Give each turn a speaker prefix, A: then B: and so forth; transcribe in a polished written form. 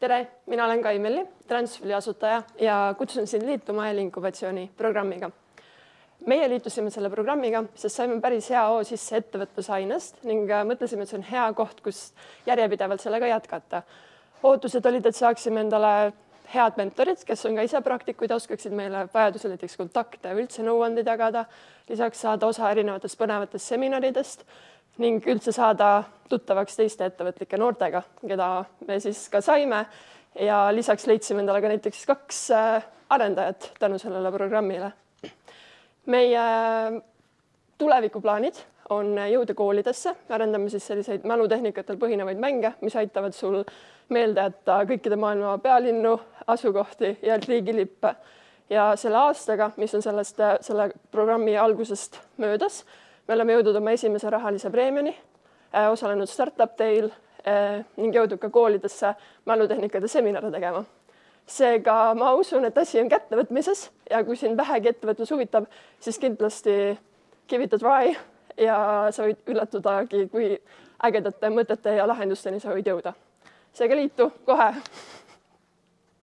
A: Tere, mina olen Kai Melli, Transfuli asutaja ja kutsun sind liituma e-inkubatsiooni programmiga. Meie liitusime selle programmiga, sest saime päris hea hoo sisse ettevõtlusainest ning mõtlesime, et see on hea koht, kus järjepidevalt sellega jätkata. Ootused olid, et saaksime endale head mentorid, kes on ka ise praktikuid, oskaksid meile vajadusel näiteks kontakte või üldse nõuandeid jagada, lisaks saada osa erinevatest põnevatest seminaridest ning üldse saada tuttavaks teiste ettevõtlike noortega, keda me siis ka saime ja lisaks leidsime endale ka näiteks 2 arendajat tänu sellele programmile. Meie tulevikuplaanid on jõuda koolidesse, arendame siis selliseid mälutehnikatel põhinevaid mänge, mis aitavad sul meelde jätta kõikide maailma pealinnu, asukohti ja riigilippe. Ja selle aastaga, mis on selle programmi algusest möödas, me oleme jõudnud oma esimese rahalise preemiani, osalenud Startup Day'l ning jõudnud ka koolidesse mälutehnikade seminare tegema. Seega ma usun, et asi on kättevõtmises ja kui sind vähegi ettevõtlus huvitab, siis kindlasti give it a try ja sa võid üllatudagi, kui ägedate mõtete ja lahendusteni sa võid jõuda. Seega liitu kohe!